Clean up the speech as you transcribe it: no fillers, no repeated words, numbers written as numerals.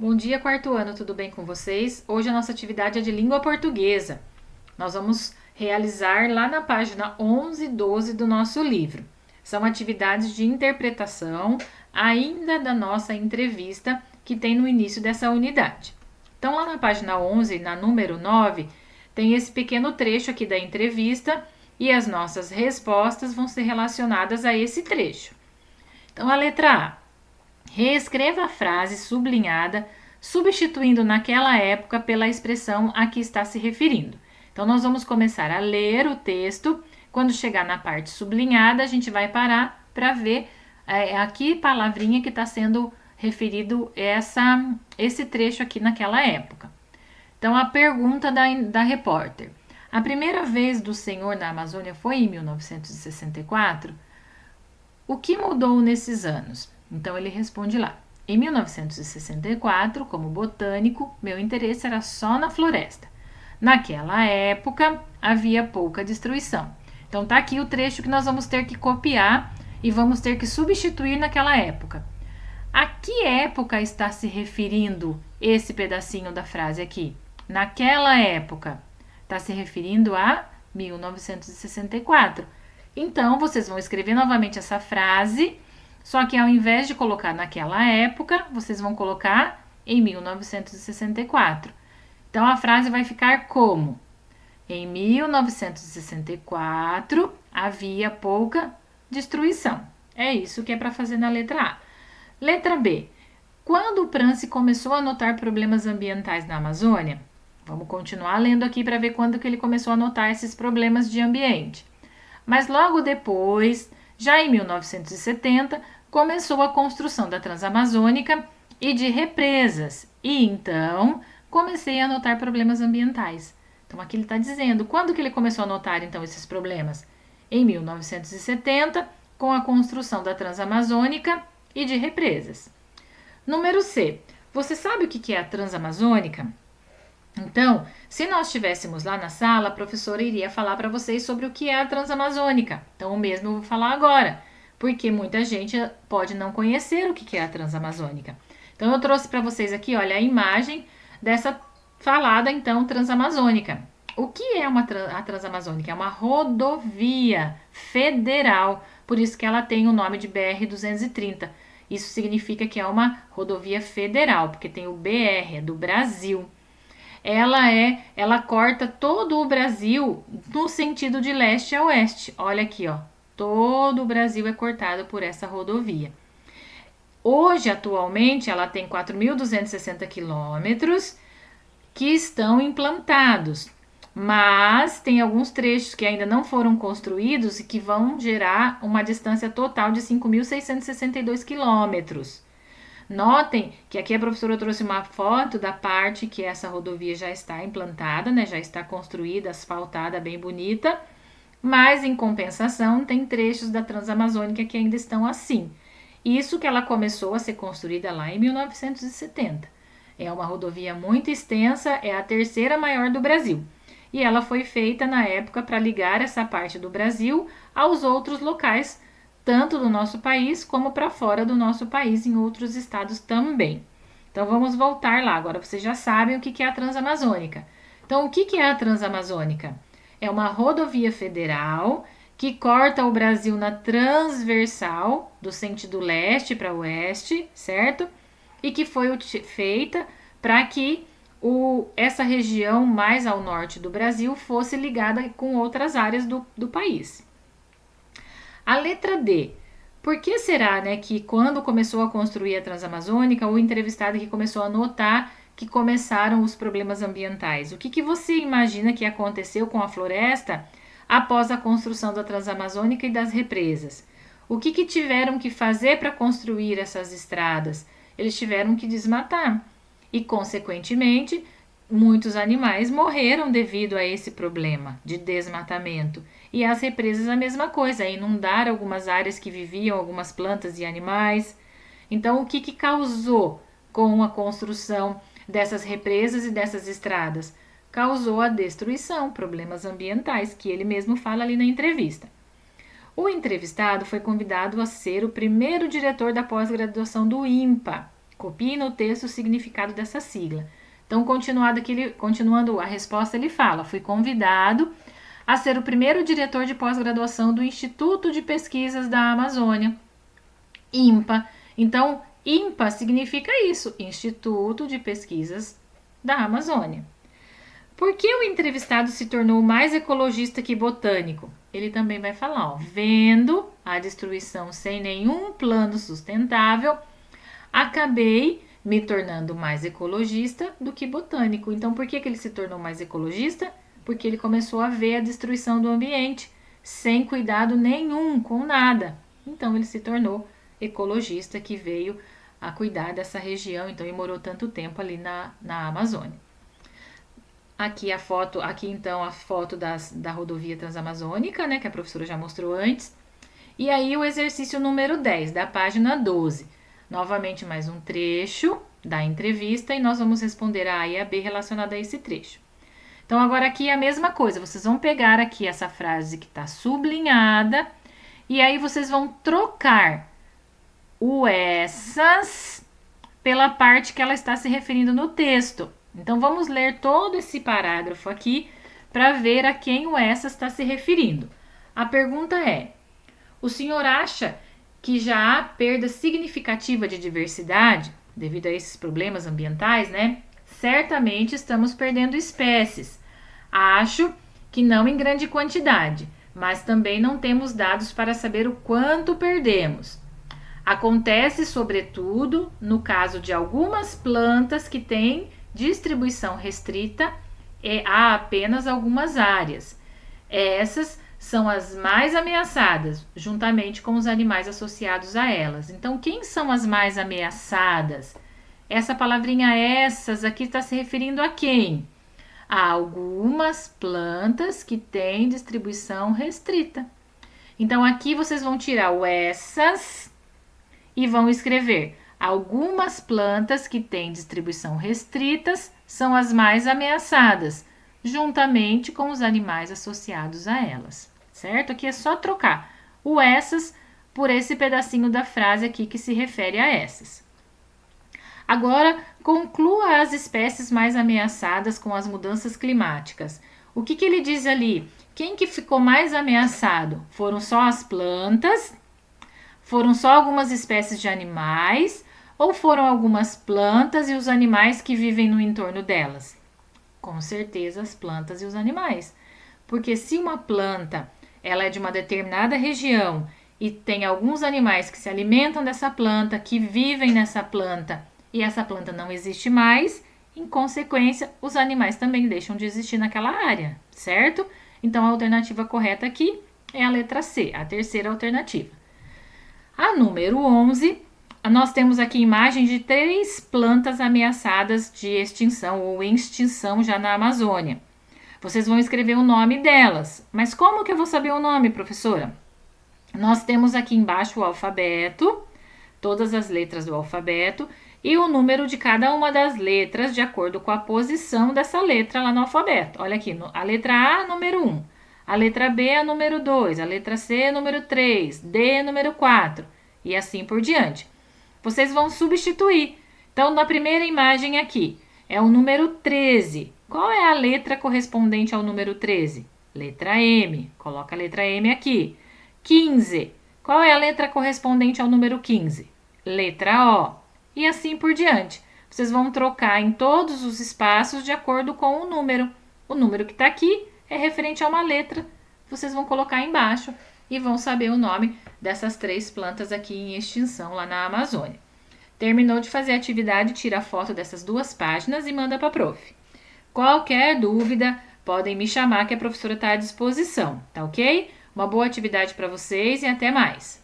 Bom dia, quarto ano, tudo bem com vocês? Hoje a nossa atividade é de língua portuguesa. Nós vamos realizar lá na página 11 e 12 do nosso livro. São atividades de interpretação, ainda da nossa entrevista que tem no início dessa unidade. Então, lá na página 11, na número 9, tem esse pequeno trecho aqui da entrevista e as nossas respostas vão ser relacionadas a esse trecho. Então, a letra A. Reescreva a frase sublinhada, substituindo naquela época pela expressão a que está se referindo. Então, nós vamos começar a ler o texto. Quando chegar na parte sublinhada, a gente vai parar para ver a que palavrinha que está sendo referido esse trecho aqui naquela época. Então, a pergunta da repórter. A primeira vez do Senhor na Amazônia foi em 1964? O que mudou nesses anos? Então ele responde lá. Em 1964, como botânico, meu interesse era só na floresta. Naquela época, havia pouca destruição. Então tá aqui o trecho que nós vamos ter que copiar e vamos ter que substituir naquela época. A que época está se referindo esse pedacinho da frase aqui? Naquela época. Está se referindo a 1964. Então, vocês vão escrever novamente essa frase, só que ao invés de colocar naquela época, vocês vão colocar em 1964. Então, a frase vai ficar como? Em 1964, havia pouca destruição. É isso que é para fazer na letra A. Letra B. Quando o Prance começou a notar problemas ambientais na Amazônia? Vamos continuar lendo aqui para ver quando que ele começou a notar esses problemas de ambiente. Mas logo depois, já em 1970, começou a construção da Transamazônica e de represas. E então, comecei a notar problemas ambientais. Então, aqui ele está dizendo, quando que ele começou a notar, então, esses problemas? Em 1970, com a construção da Transamazônica e de represas. Número C. Você sabe o que é a Transamazônica? Então, se nós estivéssemos lá na sala, a professora iria falar para vocês sobre o que é a Transamazônica. Então, o mesmo eu vou falar agora, porque muita gente pode não conhecer o que é a Transamazônica. Então, eu trouxe para vocês aqui, olha, a imagem dessa falada, então, Transamazônica. O que é a Transamazônica? É uma rodovia federal, por isso que ela tem o nome de BR-230. Isso significa que é uma rodovia federal, porque tem o BR, é do Brasil. Ela corta todo o Brasil no sentido de leste a oeste. Olha aqui, ó. Todo o Brasil é cortado por essa rodovia. Hoje, atualmente, ela tem 4.260 quilômetros que estão implantados, mas tem alguns trechos que ainda não foram construídos e que vão gerar uma distância total de 5.662 quilômetros. Notem que aqui a professora trouxe uma foto da parte que essa rodovia já está implantada, né? Já está construída, asfaltada, bem bonita, mas em compensação tem trechos da Transamazônica que ainda estão assim. Isso que ela começou a ser construída lá em 1970. É uma rodovia muito extensa, é a terceira maior do Brasil. E ela foi feita na época para ligar essa parte do Brasil aos outros locais, tanto do nosso país como para fora do nosso país, em outros estados também. Então vamos voltar lá. Agora vocês já sabem o que é a Transamazônica. Então, o que é a Transamazônica? É uma rodovia federal que corta o Brasil na transversal, do sentido leste para oeste, certo? E que foi feita para que essa região mais ao norte do Brasil fosse ligada com outras áreas do país. A letra D. Por que será, né, que quando começou a construir a Transamazônica, o entrevistado que começou a notar que começaram os problemas ambientais? O que você imagina que aconteceu com a floresta após a construção da Transamazônica e das represas? O que tiveram que fazer para construir essas estradas? Eles tiveram que desmatar e, consequentemente, muitos animais morreram devido a esse problema de desmatamento. E as represas a mesma coisa, inundar algumas áreas que viviam algumas plantas e animais. Então, o que causou com a construção dessas represas e dessas estradas? Causou a destruição, problemas ambientais, que ele mesmo fala ali na entrevista. O entrevistado foi convidado a ser o primeiro diretor da pós-graduação do INPA. Copie no texto o significado dessa sigla. Então, continuando a resposta, ele fala: fui convidado a ser o primeiro diretor de pós-graduação do Instituto de Pesquisas da Amazônia, INPA. Então, INPA significa isso, Instituto de Pesquisas da Amazônia. Por que o entrevistado se tornou mais ecologista que botânico? Ele também vai falar, ó, vendo a destruição sem nenhum plano sustentável, acabei me tornando mais ecologista do que botânico. Então, por que ele se tornou mais ecologista? Porque ele começou a ver a destruição do ambiente sem cuidado nenhum, com nada. Então, ele se tornou ecologista, que veio a cuidar dessa região, então, e morou tanto tempo ali na Amazônia. Aqui então a foto da rodovia transamazônica, né, que a professora já mostrou antes. E aí o exercício número 10, da página 12. Novamente mais um trecho da entrevista e nós vamos responder a e a B relacionada a esse trecho. Então agora aqui é a mesma coisa, vocês vão pegar aqui essa frase que está sublinhada e aí vocês vão trocar o essas pela parte que ela está se referindo no texto. Então, vamos ler todo esse parágrafo aqui para ver a quem o essas está se referindo. A pergunta é: o senhor acha que já há perda significativa de diversidade devido a esses problemas ambientais, né? Certamente estamos perdendo espécies. Acho que não em grande quantidade, mas também não temos dados para saber o quanto perdemos. Acontece, sobretudo, no caso de algumas plantas que têm distribuição restrita a apenas algumas áreas. Essas são as mais ameaçadas, juntamente com os animais associados a elas. Então, quem são as mais ameaçadas? Essa palavrinha essas aqui está se referindo a quem? A algumas plantas que têm distribuição restrita. Então, aqui vocês vão tirar o essas e vão escrever: algumas plantas que têm distribuição restritas são as mais ameaçadas, juntamente com os animais associados a elas, certo? Aqui é só trocar o essas por esse pedacinho da frase aqui que se refere a essas. Agora, conclua as espécies mais ameaçadas com as mudanças climáticas. O que ele diz ali? Quem que ficou mais ameaçado? Foram só as plantas? Foram só algumas espécies de animais? Ou foram algumas plantas e os animais que vivem no entorno delas? Com certeza as plantas e os animais. Porque se uma planta ela é de uma determinada região e tem alguns animais que se alimentam dessa planta, que vivem nessa planta, e essa planta não existe mais, em consequência, os animais também deixam de existir naquela área, certo? Então, a alternativa correta aqui é a letra C, a terceira alternativa. A número 11, nós temos aqui imagem de 3 plantas ameaçadas de extinção ou em extinção já na Amazônia. Vocês vão escrever o nome delas. Mas como que eu vou saber o nome, professora? Nós temos aqui embaixo o alfabeto, todas as letras do alfabeto, e o número de cada uma das letras de acordo com a posição dessa letra lá no alfabeto. Olha aqui, a letra A, número 1. A letra B é número 2, a letra C é número 3, D é número 4 e assim por diante. Vocês vão substituir. Então, na primeira imagem aqui, é o número 13. Qual é a letra correspondente ao número 13? Letra M. Coloca a letra M aqui. 15. Qual é a letra correspondente ao número 15? Letra O. E assim por diante. Vocês vão trocar em todos os espaços de acordo com o número. O número que está aqui é referente a uma letra. Vocês vão colocar embaixo e vão saber o nome dessas 3 plantas aqui em extinção lá na Amazônia. Terminou de fazer a atividade, tira a foto dessas 2 páginas e manda para a prof. Qualquer dúvida, podem me chamar que a professora está à disposição, tá ok? Uma boa atividade para vocês e até mais!